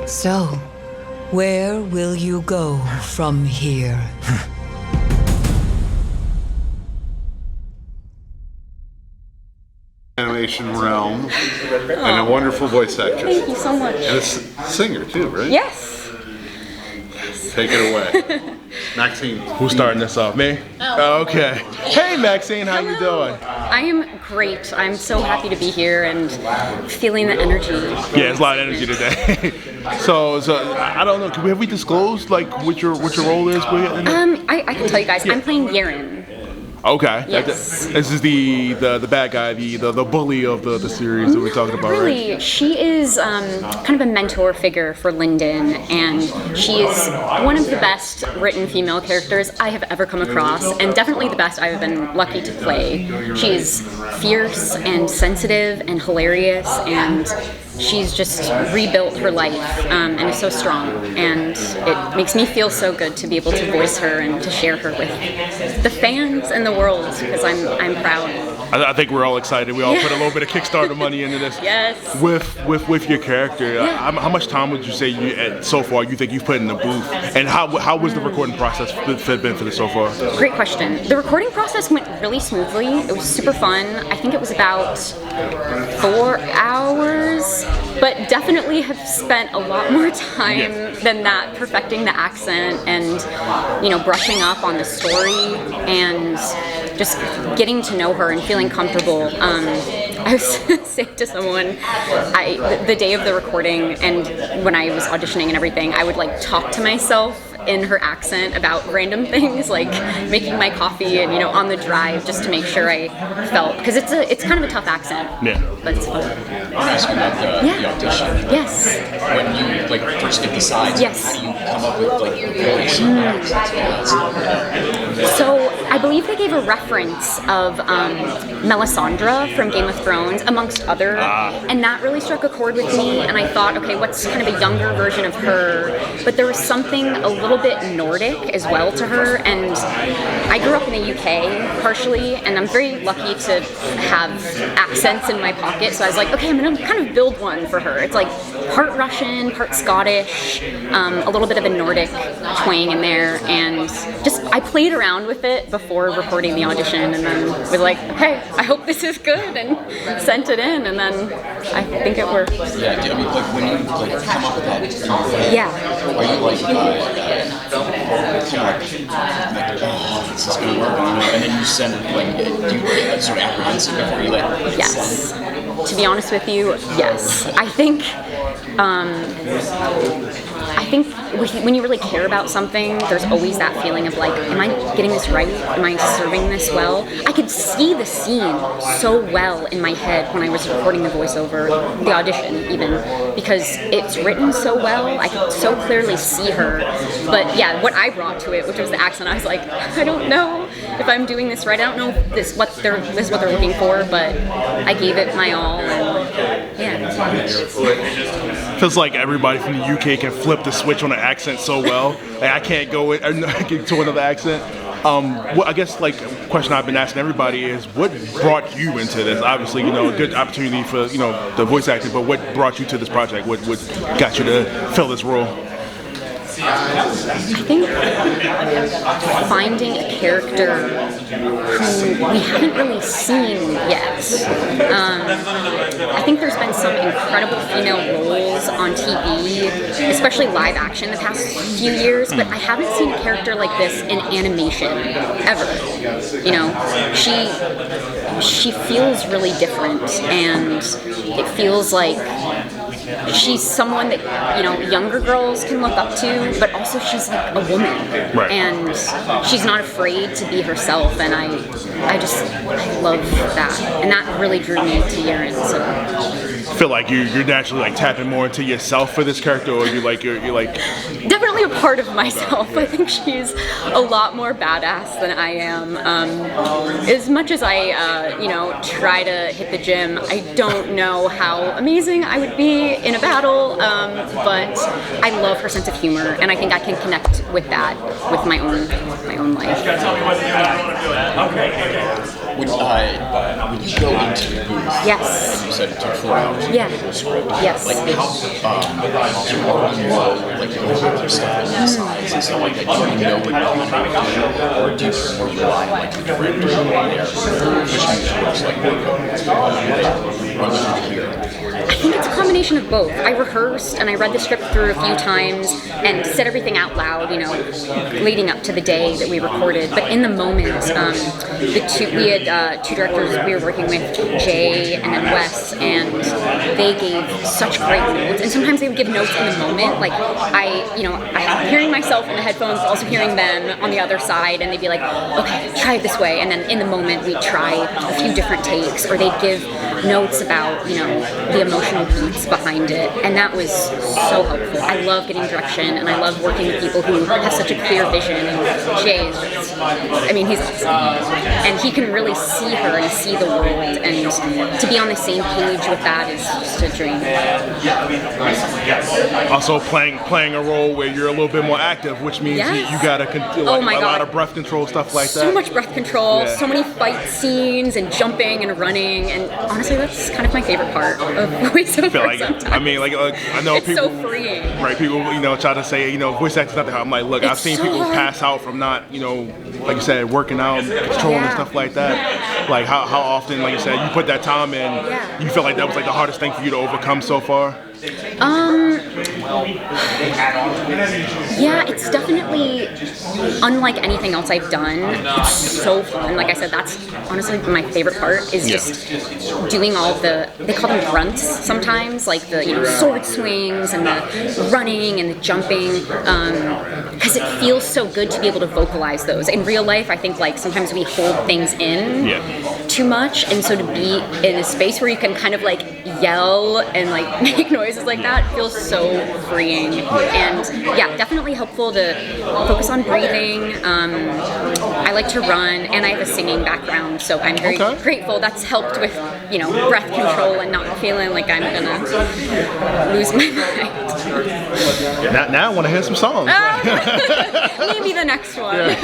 So, where will you go from here? Animation realm, and a wonderful voice actor. Thank you so much. And a singer too, right? Yes. Take it away. Maxine. Who's starting this off? Me? Oh, okay. Hey Maxine, how you doing? I am great. I'm so happy to be here and feeling the energy. Yeah, it's a lot of energy today. so I don't know. Have we disclosed like what your role is? I can tell you guys. I'm playing Yerin. Okay. Yes. This is the bad guy, the bully of the series that we're talking about, really, right? she is kind of a mentor figure for Lyndon, and she is one of the best written female characters I have ever come across, and definitely the best I've been lucky to play. She's fierce and sensitive and hilarious, and she's just rebuilt her life and is so strong, and it makes me feel so good to be able to voice her and to share her with the fans and the world, because I'm proud. I think we're all excited. We all put a little bit of Kickstarter money into this. Yes. With your character, how much time would you say so far you think you've put in the booth, and how was the recording process been for this so far? Great question. The recording process went really smoothly. It was super fun. I think it was about 4 hours, but definitely have spent a lot more time than that perfecting the accent and brushing up on the story and just getting to know her and feeling comfortable. I was saying to someone, the day of the recording and when I was auditioning and everything, I would like talk to myself in her accent about random things, like making my coffee and on the drive, just to make sure I felt, because it's kind of a tough accent. Yeah. But it's fun. I want to ask you about the audition. Yes. When you first get the sides, yes. How do you come up with the voice and accents? So I believe they gave a reference of Melisandre from Game of Thrones, amongst other, and that really struck a chord with me, and I thought, okay, what's kind of a younger version of her? But there was something a little bit Nordic as well to her, and I grew up in the UK partially, and I'm very lucky to have accents in my pocket, so I was like, okay, I'm gonna kind of build one for her. It's like part Russian, part Scottish, a little bit of a Nordic twang in there, and just I played around with it before recording the audition, and then was like, okay, I hope this is good, and sent it in, and then I think it worked. Yeah, I mean, when you come up with that, are you oh, this is gonna work, and then you send do you get sort of apprehensive before you Yes. To be honest with you, yes. I think when you really care about something, there's always that feeling of like, am I getting this right? Am I serving this well? I could see the scene so well in my head when I was recording the voiceover, the audition even, because it's written so well. I could so clearly see her. But yeah, what I brought to it, which was the accent, I was like, I don't know if I'm doing this right. I don't know if this is what they're looking for, but I gave it my all. And yeah. Feels like everybody from the UK can flip the switch on an accent so well. Like, I can't go to another accent. I guess a question I've been asking everybody is, what brought you into this? Obviously, a good opportunity for the voice acting, but what brought you to this project? What got you to fill this role? I think finding a character who we haven't really seen yet. I think there's been some incredible female roles on TV, especially live action the past few years, but I haven't seen a character like this in animation ever. She feels really different, and it feels like she's someone that younger girls can look up to, but also she's like a woman, right. And she's not afraid to be herself, and I love that, and that really drew me to Yerin. So I feel like you're naturally tapping more into yourself for this character, or you're definitely a part of myself. I think she's a lot more badass than I am. As much as I try to hit the gym, I don't know how amazing I would be in a battle, but I love her sense of humor, and I think I can connect with that with my own life. When you go into the booth, Yes. and you said it took 4 hours to Yeah. get the whole script. Yes. Like how do you already know like the stuff and the size and stuff like that? Do you already know what you're going to do, or do you more rely on like the director there pushing you towards like run through here? I think it's a combination of both. I rehearsed and I read the script through a few times and said everything out loud, you know, leading up to the day that we recorded. But in the moment, we had two directors we were working with, Jay and then Wes, and they gave such great notes. And sometimes they would give notes in the moment, like I'm hearing myself in the headphones, also hearing them on the other side, and they'd be like, okay, try it this way. And then in the moment, we'd try a few different takes, or they'd give notes about, you know, the emotional beats behind it, and that was so helpful. I love getting direction, and I love working with people who have such a clear vision. And Jay is just, I mean, he's awesome, and he can really see her and see the world, and to be on the same page with that is just a dream. Also playing a role where you're a little bit more active, which means Yes. you gotta Oh my a God. lot of breath control, stuff like that. So much breath control, Yeah. so many fight scenes, and jumping and running, and honestly, that's kind of my favorite part of voiceover. I feel like, sometimes. I mean, like I know It's people, so freeing. right? People, you know, try to say, you know, voice acting's not that hard. I'm like, look, I've It's seen so people hard. pass out from not, you know, like you said, working out, controlling and Yeah. stuff like that. Like how often, like you said, you put that time in, Yeah. you feel like that was like the hardest thing for you to overcome so far? Yeah, it's definitely unlike anything else I've done. It's so fun. Like I said, that's honestly my favorite part is just doing all the, they call them grunts sometimes, like the, you know, sword swings and the running and the jumping, because it feels so good to be able to vocalize those. In real life, I think like sometimes we hold things in too much, and so to be in a space where you can kind of like yell and like make noises like that feels so freeing. And yeah, definitely helpful to focus on breathing. I like to run, and I have a singing background, so I'm very grateful. That's helped with, you know, breath control and not feeling like I'm gonna lose my mind. Now I want to hear some songs. Maybe the next one. What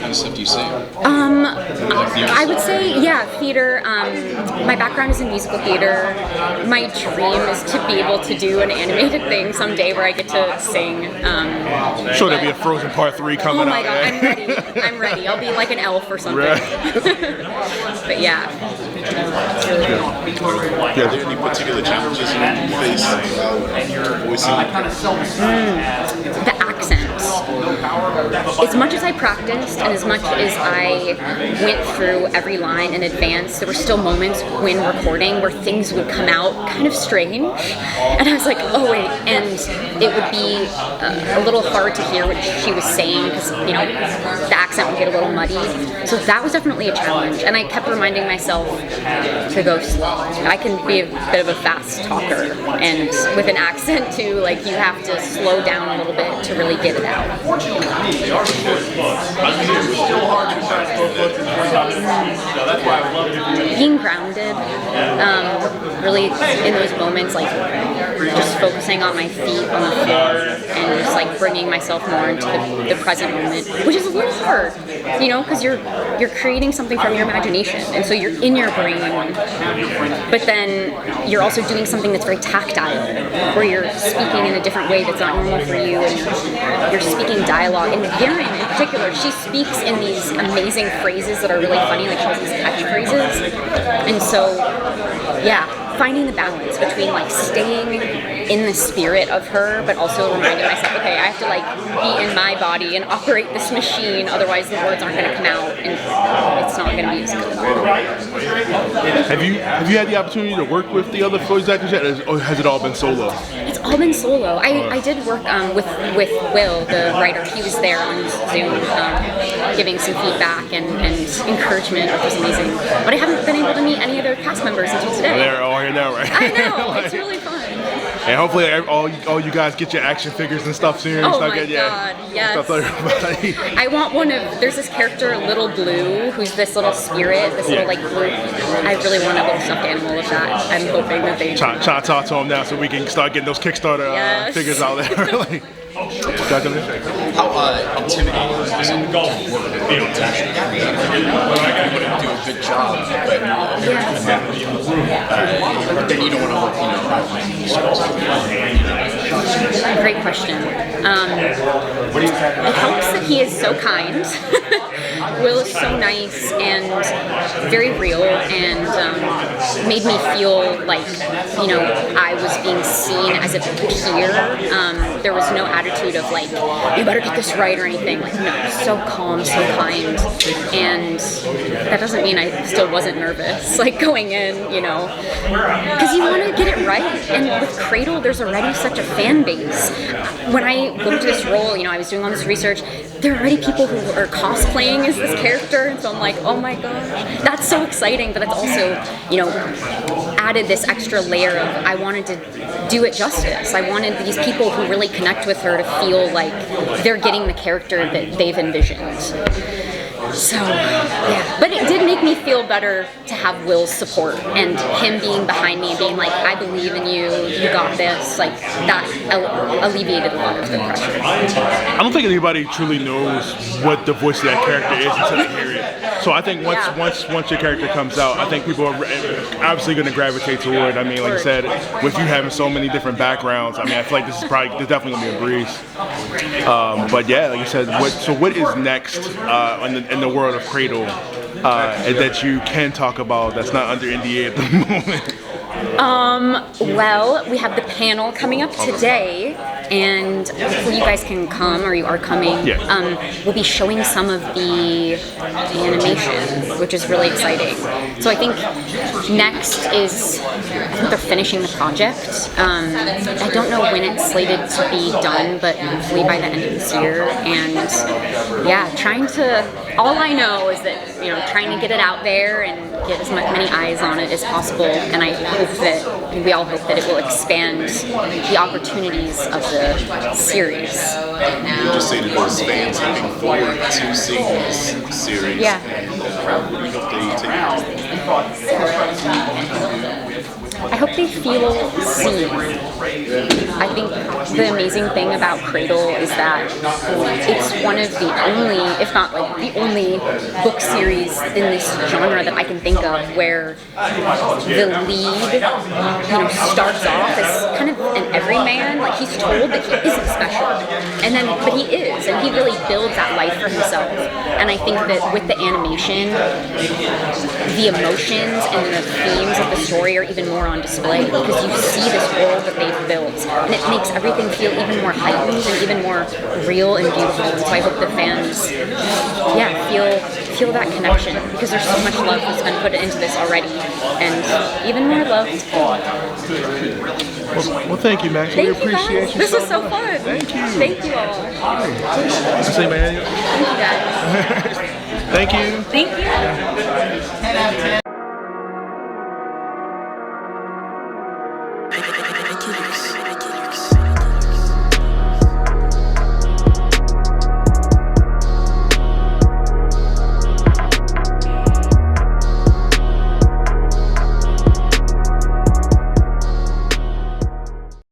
kind of stuff do you sing? I would say, theater. My background is in musical theater. My dream is to be able to do an animated thing someday where I get to sing. Sure, there'll be a Frozen Part 3 coming out. Oh my God, I'm ready. I'm ready. I'll be like an elf or something. Right. But yeah. It's really cool. Are there any particular challenges you face voicing? The accent. As much as I practiced and as much as I went through every line in advance, there were still moments when recording where things would come out kind of strange. And I was like, oh wait, and it would be a little hard to hear what she was saying because, you know, the accent would get a little muddy. So that was definitely a challenge. And I kept reminding myself to go slow. I can be a bit of a fast talker, and with an accent too, like you have to slow down a little bit to really get it out. Being grounded, really in those moments, like just focusing on my feet on the floor and just like bringing myself more into the present moment, which is a little hard, you know, because you're creating something from your imagination, and so you're in your brain, but then you're also doing something that's very tactile, where you're speaking in a different way that's not normal for you, and you're speaking dialogue. And Yerin in particular, she speaks in these amazing phrases that are really funny, like she has these catchphrases, and so finding the balance between like staying in the spirit of her, but also reminding myself, okay, I have to like be in my body and operate this machine, otherwise the words aren't going to come out, and it's not going to be as good. Have you had the opportunity to work with the other voice actors yet, or has it all been solo? It's all been solo. I did work with Will, the writer. He was there on Zoom giving some feedback and encouragement, which was amazing. But I haven't been able to meet any other cast members until today. They're all here now, right? I know, it's really fun. And hopefully all you guys get your action figures and stuff soon. Oh stuff my like, God, yes. Stuff like everybody. I want one of, there's this character, Little Blue, who's this little spirit, this little like blue. I really want a little stuffed animal of that. I'm hoping that they... Try to talk to him now so we can start getting those Kickstarter figures out there. Like, How intimidating is it to work with people to actually create? You want to do a good job, but then you don't want to look, Great question. It helps that he is so kind. Will is so nice and very real, and made me feel like, I was being seen as a peer. There was no attitude of like, you better get this right or anything. Like, no, so calm, so kind. And that doesn't mean I still wasn't nervous, like going in, because you want to get it right. And with Cradle, there's already such a fan base. When I looked at this role, I was doing all this research, there are already people who are cosplaying as this character, and so I'm like, oh my gosh, that's so exciting, but that's also, added this extra layer of, I wanted to do it justice. I wanted these people who really connect with her to feel like they're getting the character that they've envisioned. So, yeah. But it did make me feel better to have Will's support and him being behind me and being like, I believe in you, you got this. Like, that alleviated a lot of the pressure. I don't think anybody truly knows what the voice of that character is until they hear it. So I think once your character comes out, I think people are obviously going to gravitate toward it. I mean, like I said, with you having so many different backgrounds, I mean, I feel like this is definitely going to be a breeze. But yeah, like you said, what is next in the world of Cradle that you can talk about that's not under NDA at the moment? Well, we have the panel coming up today, and hopefully you guys can come, or you are coming. Yeah. We'll be showing some of the animation, which is really exciting. So I think next is, I think they're finishing the project. I don't know when it's slated to be done, but hopefully by the end of this year. And yeah, all I know is that, trying to get it out there and get as many eyes on it as possible, and we all hope that it will expand the opportunities of the series. We'll just say to those fans looking forward to seeing this series. Yeah. And we hope they take I hope they feel seen. I think the amazing thing about Cradle is that it's one of the only, if not like the only book series in this genre that I can think of where the lead, starts off as kind of an everyman. Like, he's told that he isn't special, but he is, and he really builds that life for himself. And I think that with the animation, the emotions and the themes of the story are even more on display, because you see this world that they've built, and it makes everything feel even more heightened and even more real and beautiful. And so I hope the fans, feel that connection, because there's so much love that's been put into this already, and even more love. Well, thank you, Max. We appreciate you. This was so fun. Thank you. Thank you all. Say, man. Thank you guys. Thank you. Thank you.